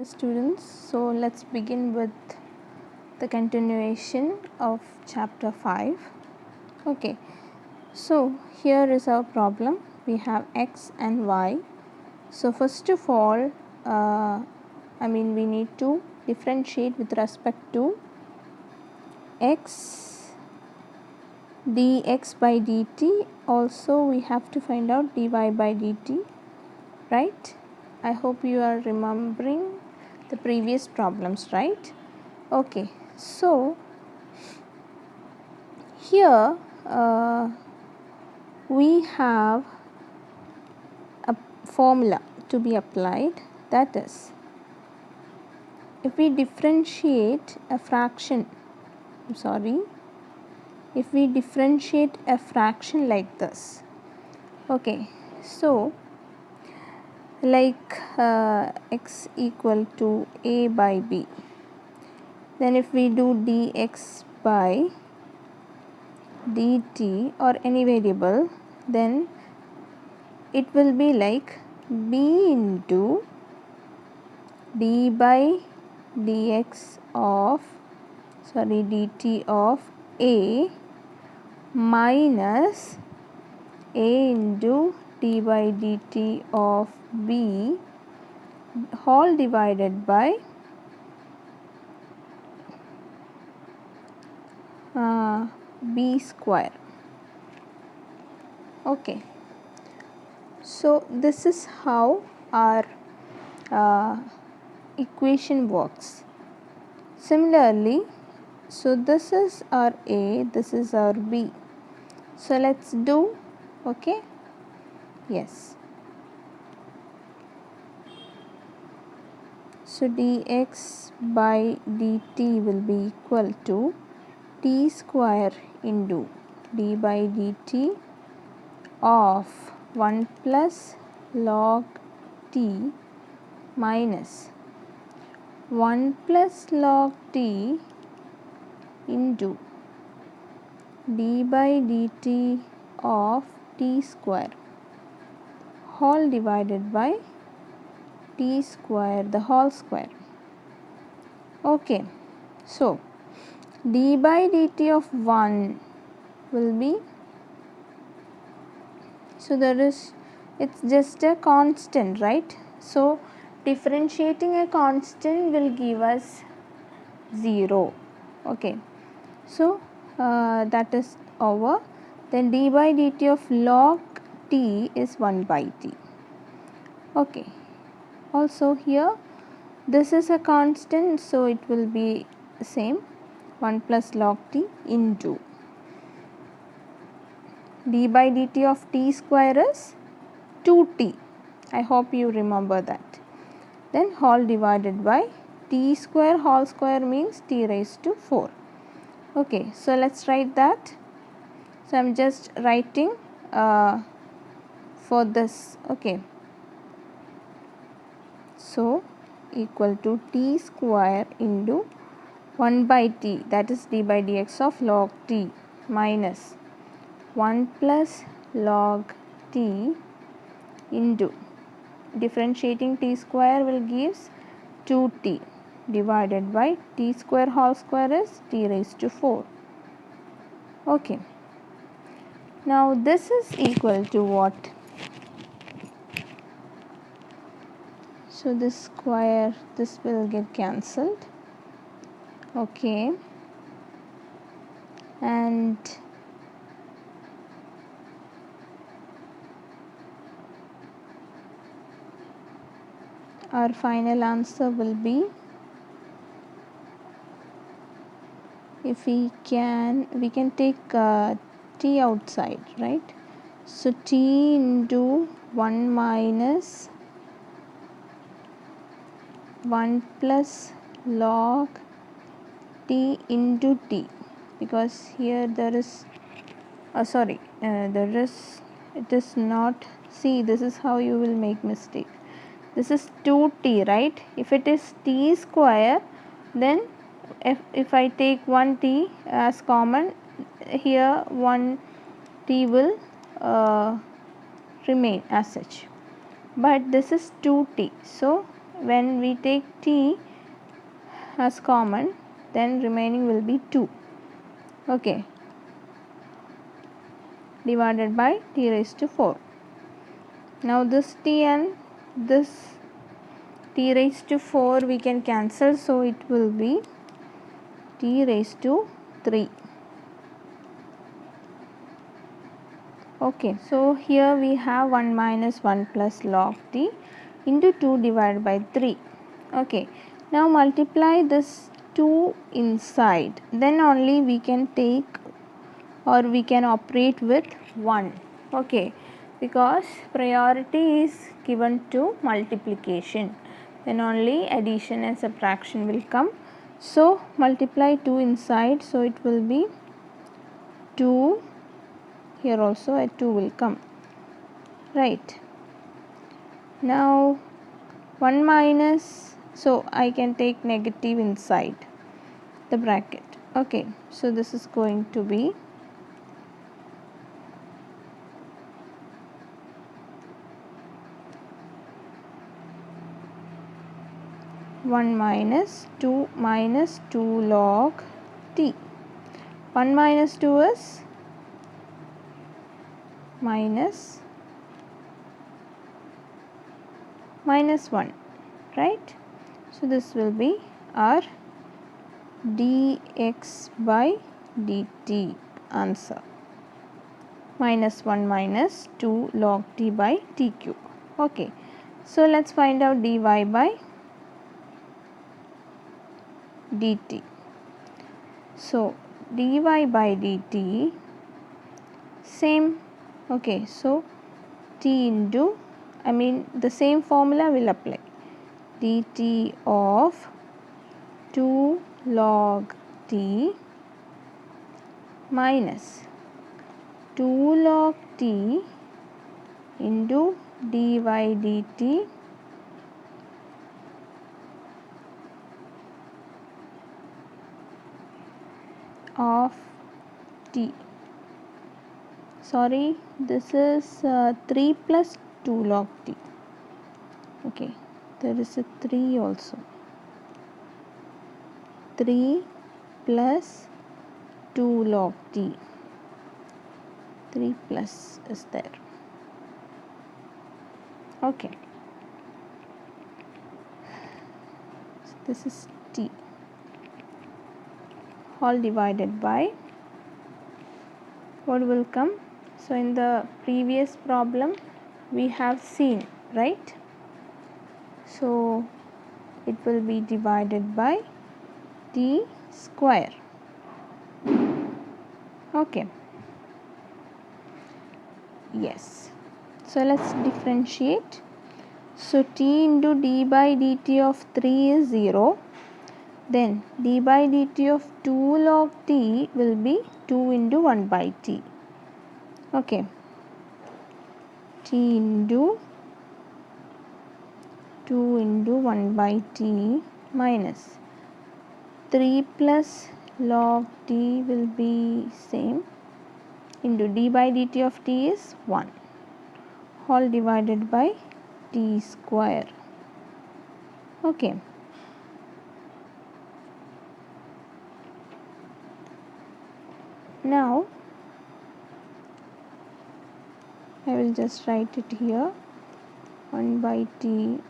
Students, so let's begin with the continuation of chapter 5. Okay, so here is our problem. We have x and y. So first of all, we need to differentiate with respect to x dx by dt. Also we have to find out dy by dt, right? I hope you are remembering the previous problems, right? Okay, so here we have a formula to be applied, that is, if we differentiate a fraction like this. Okay, so like x equal to a by b, then if we do dx by dt or any variable, then it will be like b into d by dx of dt of a minus a into d by dt of b whole divided by b square. Okay, so this is how our equation works. Similarly, so this is our a, this is our b. So let's do. Okay, yes. So dx by dt will be equal to t square into d by dt of 1 plus log t minus 1 plus log t into d by dt of t square whole divided by t square the whole square. Okay, so d by dt of 1 will be, so it's just a constant, right? So differentiating a constant will give us 0. Okay, so that is over. Then d by dt of log t is 1 by t. Okay, also here this is a constant, so it will be same, 1 plus log t into d by dt of t square is 2t. I hope you remember that. Then whole divided by t square whole square means t raised to 4. Okay, so let's write that. So I am just writing for this. Okay, so equal to t square into 1 by t, that is d by dx of log t, minus 1 plus log t into differentiating t square will gives 2t divided by t square whole square is t raised to 4. Okay, now this is equal to what? So this square, this will get cancelled. Okay, and our final answer will be, if we can take t outside, right? So t into 1 minus 1 plus log t into t, because here there is it is not, see, this is how you will make mistake. This is 2t, right? If it is t square, then if I take 1 t as common, here 1 t will remain as such, but this is 2t, so when we take t as common, then remaining will be 2. Okay, divided by t raised to 4. Now this t and this t raised to 4 we can cancel, so it will be t raised to 3. Okay, so here we have 1 minus 1 plus log t into 2 divided by 3. Okay, now multiply this 2 inside, then only we can take or we can operate with 1. Okay, because priority is given to multiplication, then only addition and subtraction will come. So multiply 2 inside, so it will be 2. Here also a 2 will come, right? Now 1 minus, so I can take negative inside the bracket. Okay, so this is going to be 1 minus 2 log t. 1 minus 2 is minus 1, right? So this will be our dx by dt answer. Minus 1 minus 2 log t by t cube. Okay, so let's find out dy by dt. So dy by dt same. Okay, so t into, the same formula will apply. dt of 2 log t minus 2 log t into dy dt of t. Sorry, this is 3 plus 2 log t. Okay, there is a 3 also. 3 plus 2 log t. 3 plus is there. Okay, so this is t, all divided by, what will come? So in the previous problem we have seen, right? So it will be divided by t square. Okay, yes, so let's differentiate. So t into d by dt of 3 is 0. Then d by dt of 2 log t will be 2 into 1 by t. Okay, t into 2 into 1 by t minus 3 plus log t will be same into d by dt of t is 1, all divided by t square. Okay, now I will just write it here. 1 by t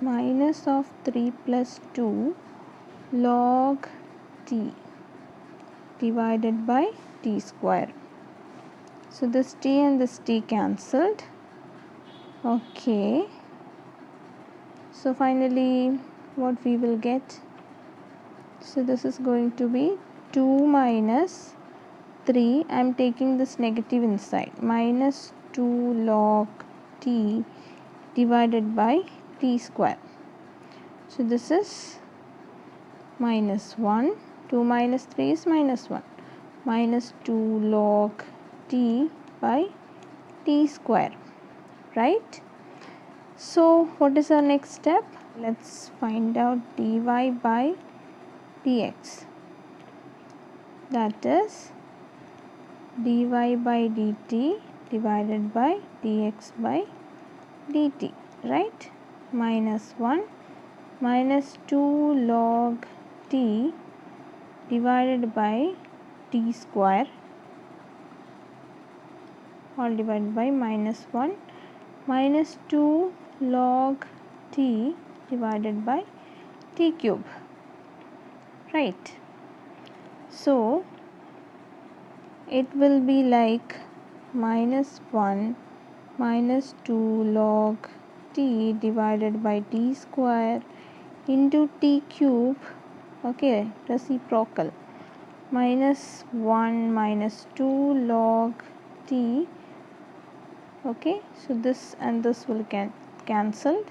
minus of 3 plus 2 log t divided by t square. So this t and this t cancelled. Okay, so finally what we will get? So this is going to be 2 minus 3, I am taking this negative inside, minus 2 log t divided by t square. So this is minus 1, 2 minus 3 is minus 1, minus 2 log t by t square, right? So what is our next step? Let's find out dy by dx, that is dy by dt divided by dx by dt, right? Minus 1 minus 2 log t divided by t square, all divided by minus 1 minus 2 log t divided by t cube, right? So it will be like minus 1 minus 2 log t divided by t square into t cube, okay, reciprocal, minus 1 minus 2 log t, okay. So this and this will cancelled,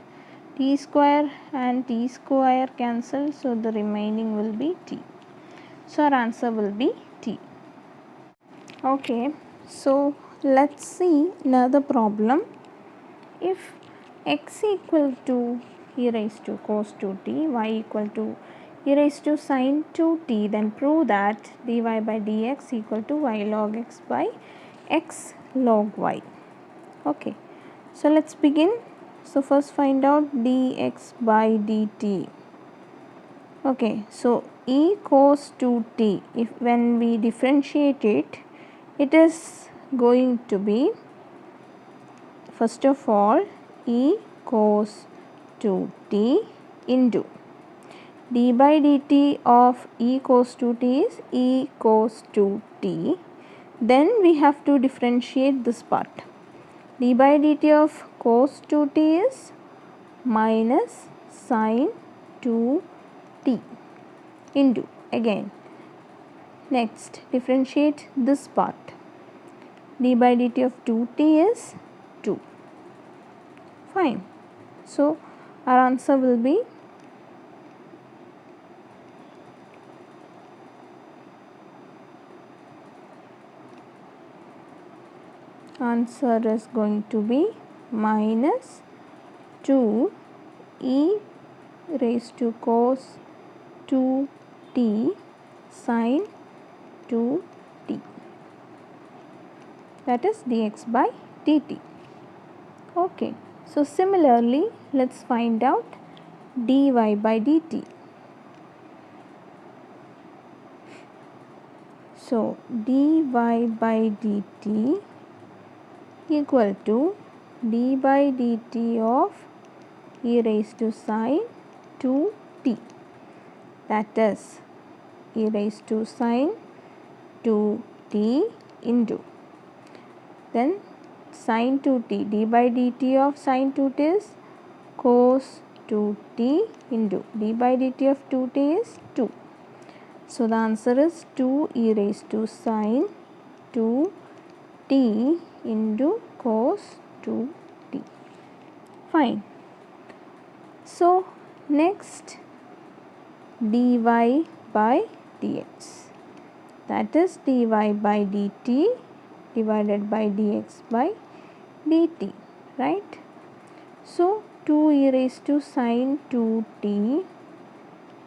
t square and t square cancelled, so the remaining will be t. So our answer will be t. Okay, so let's see another problem. If x equal to e raised to cos 2t, y equal to e raised to sin 2t, then prove that dy by dx equal to y log x by x log y. Okay, so let's begin. So first find out dx by dt. Okay, so e cos 2t, if when we differentiate it, it is going to be, first of all, e cos 2t into d by dt of e cos 2t is e cos 2t. Then we have to differentiate this part. d by dt of cos 2t is minus sin 2t into, again, next differentiate this part. d by dt of 2t is 2. Fine. So our answer will be minus 2 e raised to cos 2t sin 2t, that is dx by dt. Okay, so similarly let's find out dy by dt. So dy by dt equal to d by dt of e raised to sin 2t, that is e raised to sin 2t into, then sin 2t, d by dt of sin 2t is cos 2t into d by dt of 2t is 2. So the answer is 2 e raised to sin 2t into cos 2t. Fine. So next dy by dx, that is dy by dt divided by dx by dt, right? So 2 e raised to sin 2t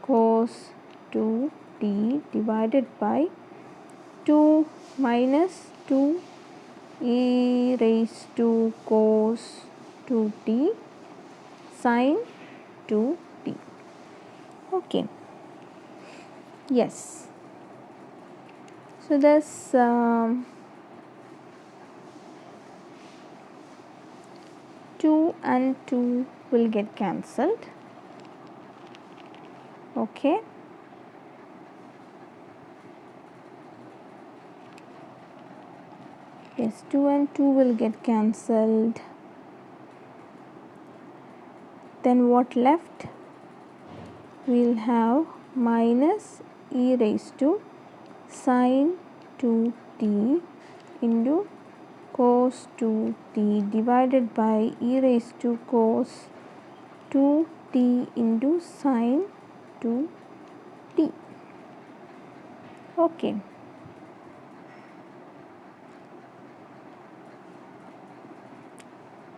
cos 2t divided by 2 minus 2 e raised to cos 2t sin 2t. Okay, yes. So this 2 and 2 will get cancelled. Okay, yes, 2 and 2 will get cancelled. Then what left? We'll have minus e raised to sin 2t into cos 2t divided by e raised to cos 2t into sin 2t. Okay.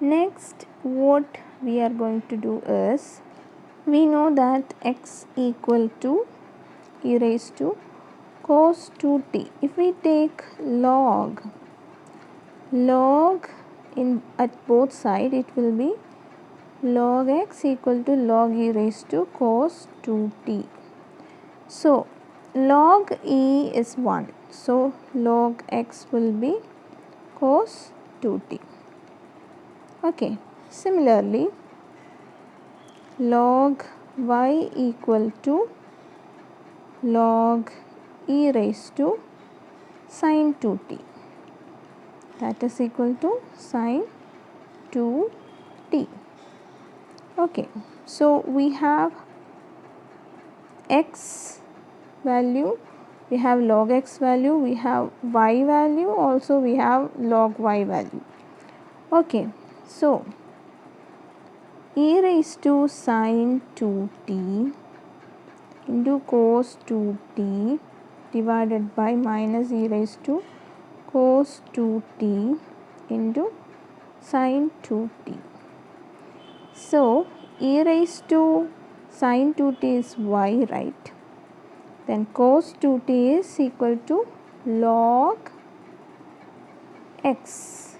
Next, what we are going to do is, we know that x equal to e raised to cos 2t. If we take log in at both sides, it will be log x equal to log e raised to cos 2t. So log e is 1. So log x will be cos 2t. Okay. Similarly, log y equal to log e raised to sin 2t. That is equal to sin 2t. Okay. So we have x value, we have log x value, we have y value, also we have log y value. Okay. So e raised to sin 2t into cos 2t divided by minus e raised to cos 2t into sin 2t. So e raised to sin 2t is y, right? Then cos 2t is equal to log x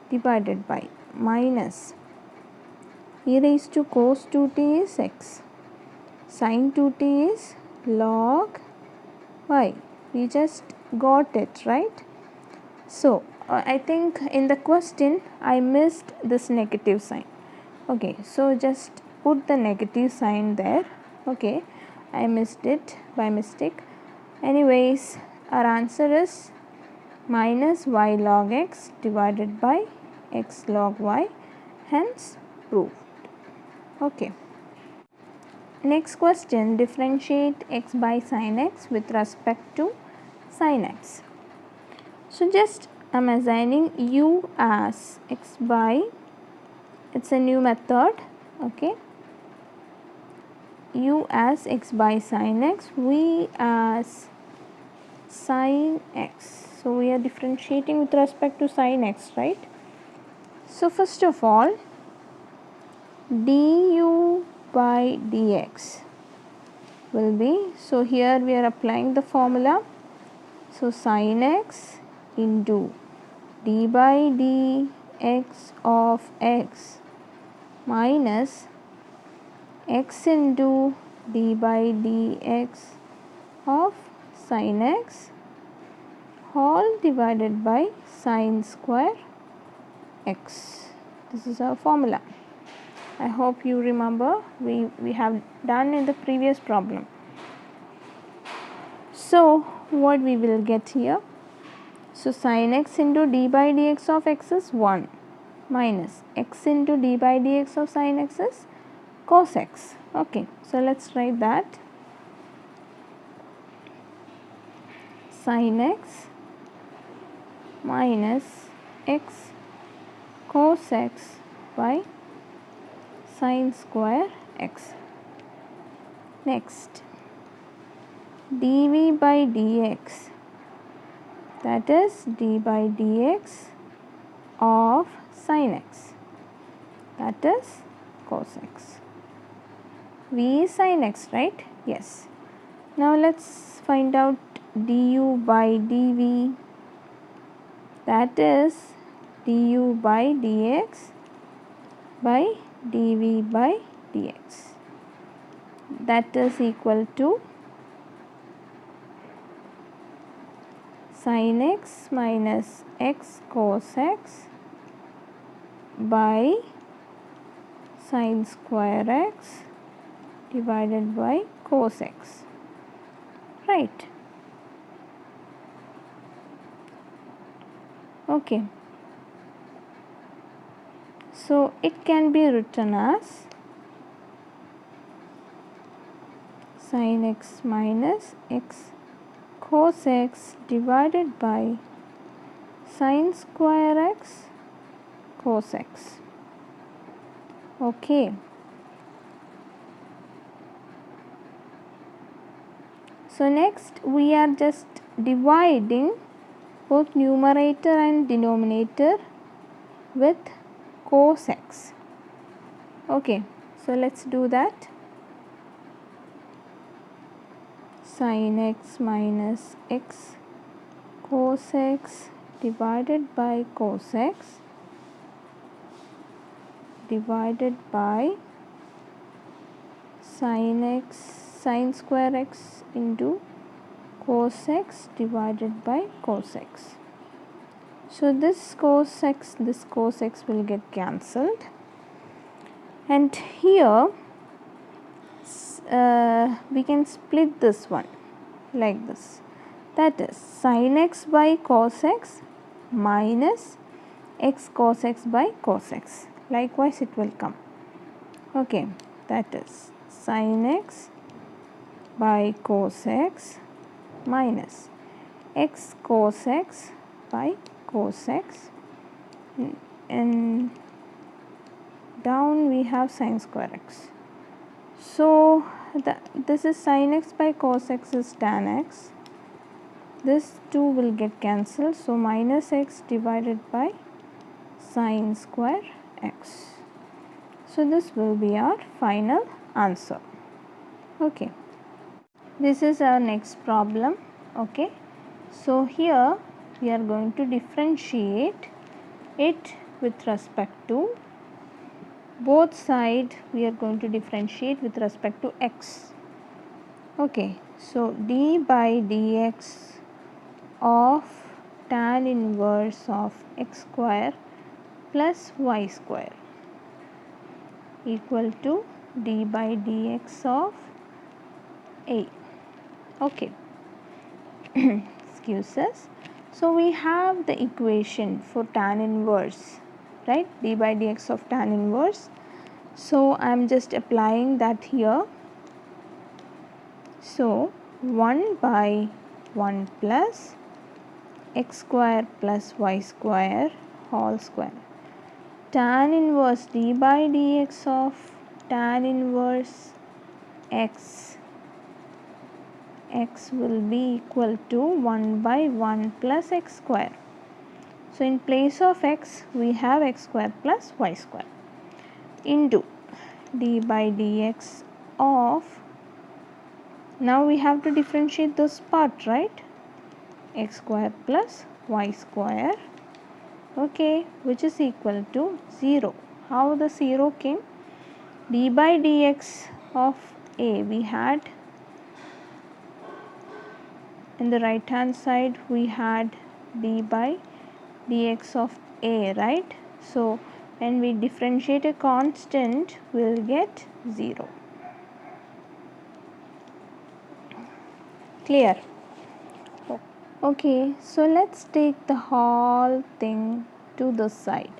divided by minus e raised to cos 2t is x, sin 2t is log y. We just got it, right? So I think in the question I missed this negative sign. Okay, so just put the negative sign there. Okay, I missed it by mistake. Anyways, our answer is minus y log x divided by x log y, hence proved. Okay. Next question, differentiate x by sin x with respect to sin x. So just I'm assigning u as x by, it's a new method. Okay, u as x by sin x, v as sin x. So we are differentiating with respect to sin x, right? So first of all, du by dx will be, so here we are applying the formula. So sin x into d by dx of x minus x into d by dx of sin x whole divided by sin square x. This is our formula. I hope you remember, we have done in the previous problem. So what we will get here? So sin x into d by dx of x is 1 minus x into d by dx of sin x is cos x. Okay, so let's write that. Sin x minus x cos x by sin square x. Next, dv by dx, that is d by dx of sin x, that is cos x. V is sin x, right? Yes. Now let's find out du by dv, that is du by dx by dv by dx, that is equal to sin x minus x cos x by sin square x divided by cos x, right? Okay, so it can be written as sin x minus x cos x divided by sin square x cos x. Okay. So next we are just dividing both numerator and denominator with cos x. Okay, so let's do that. Sin x minus x cos x divided by cos x divided by sin square x into cos x divided by cos x. So this cos x will get cancelled, and here we can split this one like this, that is sin x by cos x minus x cos x by cos x. Likewise it will come. Okay, that is sin x by cos x minus x cos x by cos x, and down we have sin square x. So this is sin x by cos x is tan x. This 2 will get cancelled, so minus x divided by sin square x. So this will be our final answer. Okay, this is our next problem. Okay, so here we are going to differentiate it with respect to both sides. We are going to differentiate with respect to x. Okay, so d by dx of tan inverse of x square plus y square equal to d by dx of a. Okay, excuse us. So we have the equation for tan inverse, right? D by dx of tan inverse. So I am just applying that here. So 1 by 1 plus x square plus y square whole square. Tan inverse d by dx of tan inverse x will be equal to 1 by 1 plus x square. So in place of x we have x square plus y square into d by dx of, now we have to differentiate this part, right? X square plus y square, okay, which is equal to 0. How the 0 came? D by dx of a we had in the right hand side, we had d by dx of a, right? So when we differentiate a constant, we will get 0. Clear? Okay, so let's take the whole thing to this side.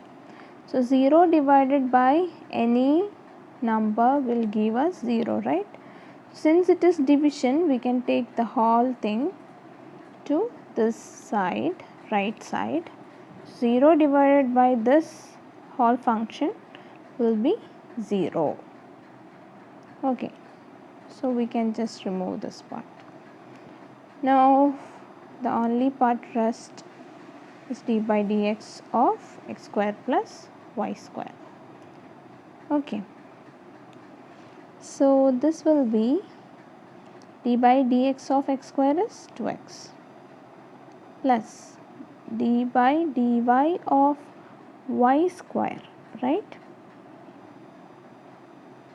So 0 divided by any number will give us 0, right? Since it is division, we can take the whole thing to this side, right side. 0 divided by this whole function will be 0. Okay, so we can just remove this part. Now the only part rest is d by dx of x square plus y square. Okay, so this will be d by dx of x square is 2x plus d by dy of y square, right?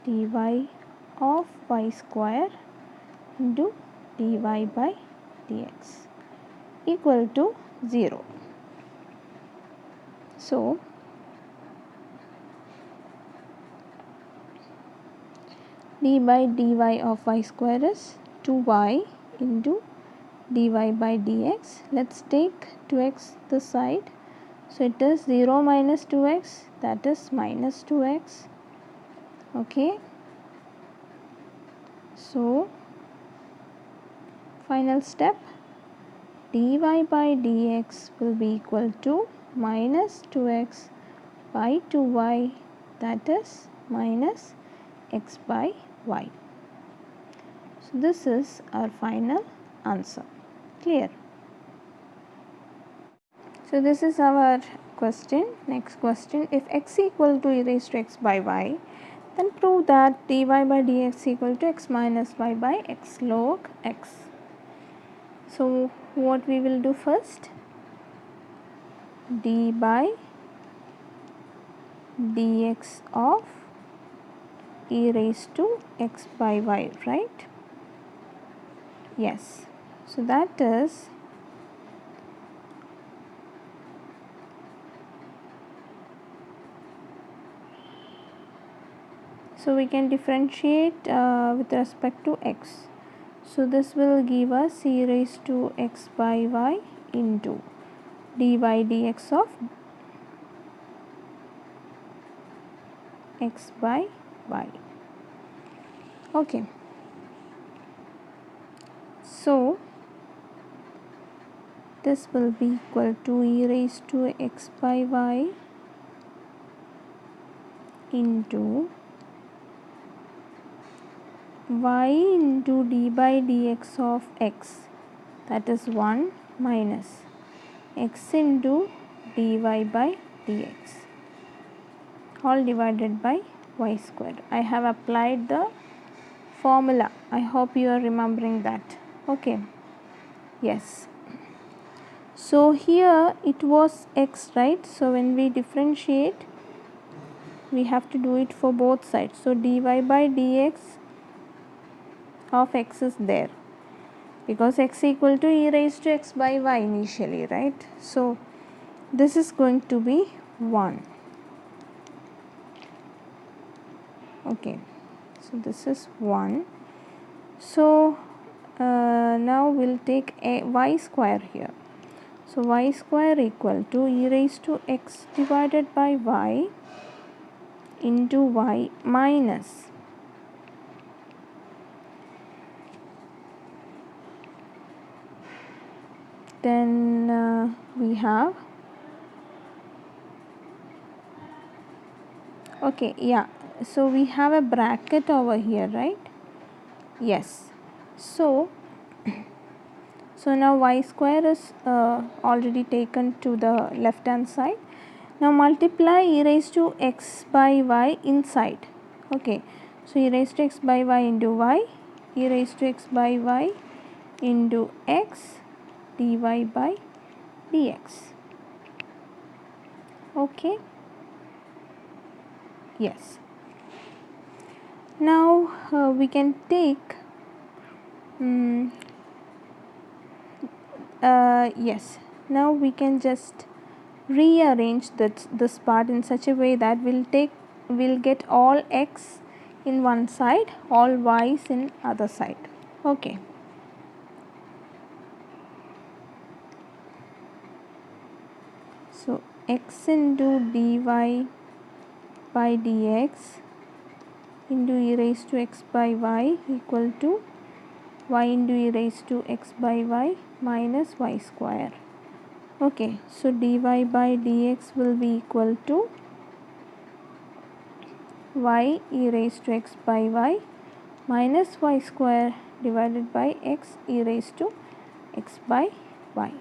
dy of y square into dy by dx equal to 0. So d by dy of y square is 2y into dy by dx. Let's take 2x this side. So it is 0 minus 2x, that is minus 2x. Okay. So final step, dy by dx will be equal to minus 2x by 2y, that is minus x by y. So this is our final answer. Clear? So this is our question. Next question, if x equal to e raised to x by y, then prove that dy by dx equal to x minus y by x log x. So what we will do first, d by dx of e raised to x by y, right? Yes. So that is so we can differentiate with respect to x. So this will give us e raised to x by y into dy dx of x by y. Okay. So this will be equal to e raised to x by y into y into d by dx of x, that is 1 minus x into dy by dx, all divided by y square. I have applied the formula. I hope you are remembering that. Okay. Yes. So here it was x, right? So when we differentiate, we have to do it for both sides. So dy by dx of x is there because x equal to e raised to x by y initially, right? So this is going to be 1. Okay, so this is 1. So now we'll take a y square here. So y square equal to e raised to x divided by y into y minus then we have okay, yeah, so we have a bracket over here, right? Yes. So now y square is already taken to the left hand side. Now multiply e raised to x by y inside. Okay, so e raised to x by y into y, e raised to x by y into x dy by dx. Okay. Yes. Now we can take yes, now we can just rearrange this part in such a way that we'll get all x in one side, all y's in other side. Okay. So x into dy by dx into e raised to x by y equal to y into e raised to x by y minus y square. Okay, so dy by dx will be equal to y e raised to x by y minus y square divided by x e raised to x by y.